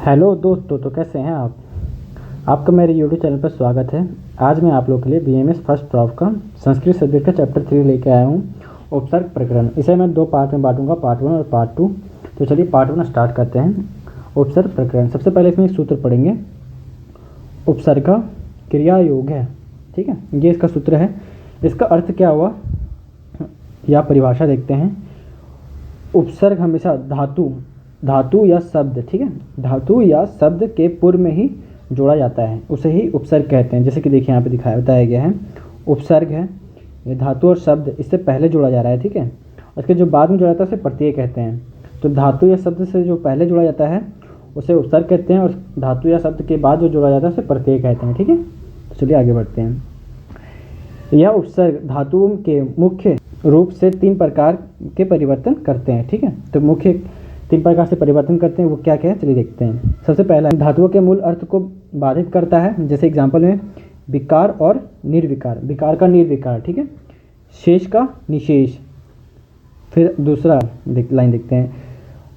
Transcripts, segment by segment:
Hello दोस्तों, तो कैसे हैं आप। आपका मेरे यूट्यूब चैनल पर स्वागत है। आज मैं आप लोग के लिए बीएमएस फर्स्ट प्रॉफ का संस्कृत सब्जेक्ट का चैप्टर 3 लेके आया हूँ, उपसर्ग प्रकरण। इसे मैं 2 पार्ट में बांटूंगा, पार्ट 1 और पार्ट 2। तो चलिए पार्ट 1 स्टार्ट करते हैं। उपसर्ग प्रकरण, सबसे पहले इसमें एक सूत्र पढ़ेंगे। उपसर्ग क्रिया योग है, ठीक है, ये इसका सूत्र है। इसका अर्थ क्या हुआ या परिभाषा देखते हैं। उपसर्ग हमेशा धातु या शब्द, ठीक है, धातु या शब्द के पूर्व में ही जोड़ा जाता है, उसे ही उपसर्ग कहते हैं। जैसे कि देखिए यहाँ पे बताया गया है, उपसर्ग है ये धातु और शब्द इससे पहले जोड़ा जा रहा है, ठीक है। उसके जो बाद में जोड़ा जाता है उसे प्रत्यय कहते हैं। तो धातु या शब्द से जो पहले जोड़ा जाता है उसे उपसर्ग कहते हैं, और धातु या शब्द के बाद जो जोड़ा जाता है उसे प्रत्यय कहते हैं, ठीक है। तो चलिए आगे बढ़ते हैं। यह उपसर्ग धातुओं के मुख्य रूप से 3 प्रकार के परिवर्तन करते हैं, ठीक है। तो मुख्य 3 प्रकार से परिवर्तन करते हैं, वो क्या क्या है चलिए देखते हैं। सबसे पहला धातुओं के मूल अर्थ को बाधित करता है। जैसे एग्जाम्पल में विकार और निर्विकार, विकार का निर्विकार, ठीक है, शेष का निशेष। फिर दूसरा लाइन देखते हैं,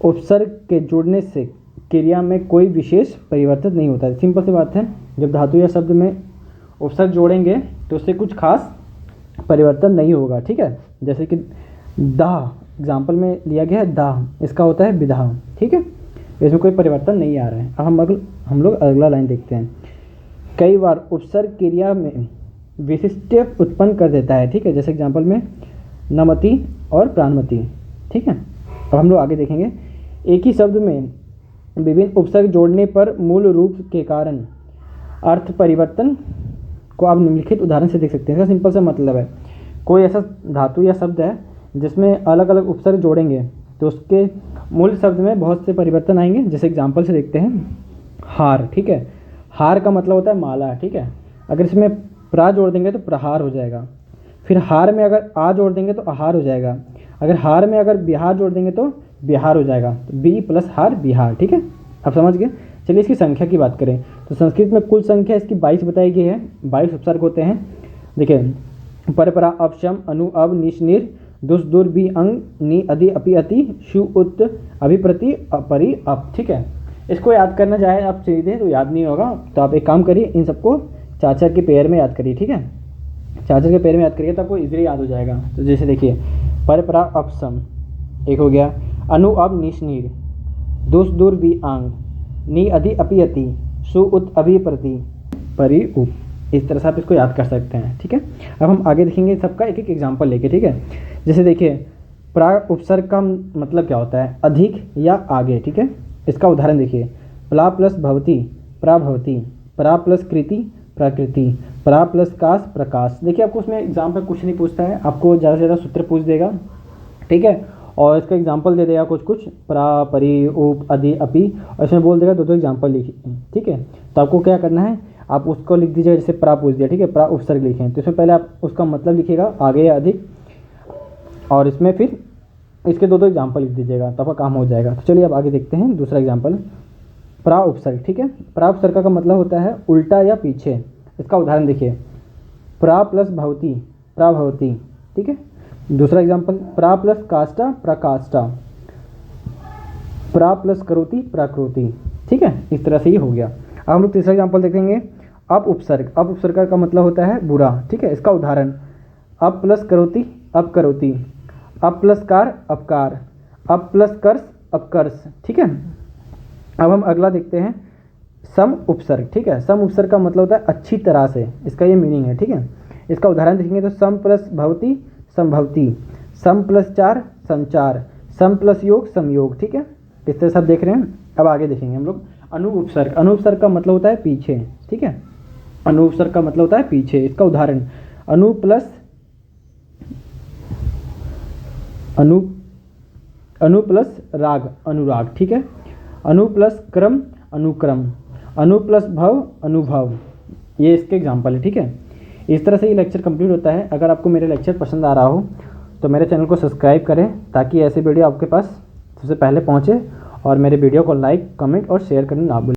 उपसर्ग के जुड़ने से क्रिया में कोई विशेष परिवर्तन नहीं होता है। सिंपल सी बात है, जब धातु या शब्द में उपसर्ग जोड़ेंगे तो उससे कुछ खास परिवर्तन नहीं होगा, ठीक है। जैसे कि दाह एग्जाम्पल में लिया गया है, दाह इसका होता है विदाह, ठीक है, इसमें कोई परिवर्तन नहीं आ रहा है। अब हम लोग अगला लाइन देखते हैं। कई बार उपसर्ग क्रिया में विशिष्ट उत्पन्न कर देता है, ठीक है। जैसे एग्जाम्पल में नमति और प्राणमति, ठीक है। अब हम लोग आगे देखेंगे। एक ही शब्द में विभिन्न उपसर्ग जोड़ने पर मूल रूप के कारण अर्थ परिवर्तन को आप निम्नलिखित उदाहरण से देख सकते हैं। इसका सिंपल सा मतलब है, कोई ऐसा धातु या शब्द है जिसमें अलग अलग उपसर्ग जोड़ेंगे तो उसके मूल शब्द में बहुत से परिवर्तन आएंगे। जैसे एग्जाम्पल से देखते हैं, हार, ठीक है, हार का मतलब होता है माला, ठीक है। अगर इसमें प्रा जोड़ देंगे तो प्रहार हो जाएगा। फिर हार में अगर आ जोड़ देंगे तो आहार हो जाएगा। अगर हार में अगर बिहार जोड़ देंगे तो बिहार हो जाएगा। तो बी प्लस हार बिहार, ठीक है, आप समझ गए। चलिए इसकी संख्या की बात करें तो संस्कृत में कुल संख्या इसकी 22 बताई गई है। 22 उपसर्ग होते हैं। देखिए, पर परा अप शम अनु अब निश निर दुस दुर बी अंग नी अधि अपि अति शु उत अभिप्रति अपरि अप, ठीक है। इसको याद करना चाहे आप सीधे तो याद नहीं होगा, तो आप एक काम करिए, इन सबको चाचर के पेयर में याद करिए, ठीक है। चाचर के पेयर में याद करिए तो आपको इजीली याद हो जाएगा। तो जैसे देखिए, पर परा अप सम एक हो गया, अनु अब निश नीर दुस दुर बी अंग नी अधि अपि अति शु उत अभिप्रति परि उप, इस तरह से आप इसको याद कर सकते हैं, ठीक है। अब हम आगे देखेंगे सबका एक एक एग्जाम्पल लेके, ठीक है। जैसे देखिए, प्रा उपसर्ग का मतलब क्या होता है, अधिक या आगे, ठीक है। इसका उदाहरण देखिए, प्ला प्लस भवती प्राभवती, प्रा प्लस कृति प्रकृति, प्रा प्लस काश प्रकाश। देखिए आपको उसमें एग्जाम पर कुछ नहीं पूछता है, आपको ज़्यादा से ज़्यादा सूत्र पूछ देगा, ठीक है, और इसका एग्जाम्पल दे देगा कुछ प्रा परि उप अधि अपि, और इसमें बोल देगा 2 एग्जाम्पल लिखिए, ठीक है। तो आपको क्या करना है, आप उसको लिख दीजिएगा। जैसे प्रा पूछ दिया, ठीक है, प्रा उपसर्ग लिखें तो इसमें पहले आप उसका मतलब लिखिएगा, आगे या अधिक, और इसमें फिर इसके 2 एग्जाम्पल लिख दीजिएगा, तो आपका काम हो जाएगा। तो चलिए अब आगे देखते हैं दूसरा एग्जाम्पल, प्रा उपसर्ग, ठीक है। प्रा उपसर्ग का मतलब होता है उल्टा या पीछे। इसका उदाहरण देखिए, प्रा प्लस भवती प्राभवती, ठीक है। दूसरा एग्जाम्पल, प्रा प्लस काष्ठा प्रकाष्ठा, प्रा प्लस करोति प्रकृति, ठीक है। इस तरह से ये हो गया। अब हम लोग तीसरा एग्जाम्पल देखेंगे, अप उपसर्ग। अप उपसर्ग का मतलब होता है बुरा, ठीक है। इसका उदाहरण, अप प्लस करोति अप करोति, अप प्लस कार अपकार, अप प्लस कर्ष अपकर्ष, ठीक है। अब हम अगला देखते हैं, सम उपसर्ग, ठीक है। सम उपसर्ग का मतलब होता है अच्छी तरह से, इसका ये मीनिंग है, ठीक है। इसका उदाहरण देखेंगे तो सम प्लस भवती संभवती, सम प्लस चार संचार, सम प्लस योग संयोग, ठीक है। इस तरह से आप देख रहे हैं। अब आगे देखेंगे हम लोग अनु उपसर्ग। अनु उपसर्ग का मतलब होता है पीछे, ठीक है। अनु उपसर्ग का मतलब होता है पीछे। इसका उदाहरण, अनु प्लस राग अनुराग, ठीक है। अनु प्लस क्रम अनुक्रम, अनु प्लस भव अनुभव, ये इसके एग्जाम्पल है, ठीक है। इस तरह से ये लेक्चर कंप्लीट होता है। अगर आपको मेरे लेक्चर पसंद आ रहा हो तो मेरे चैनल को सब्सक्राइब करें, ताकि ऐसी वीडियो आपके पास सबसे पहले पहुंचे, और मेरे वीडियो को लाइक कमेंट और शेयर करना ना भूलें।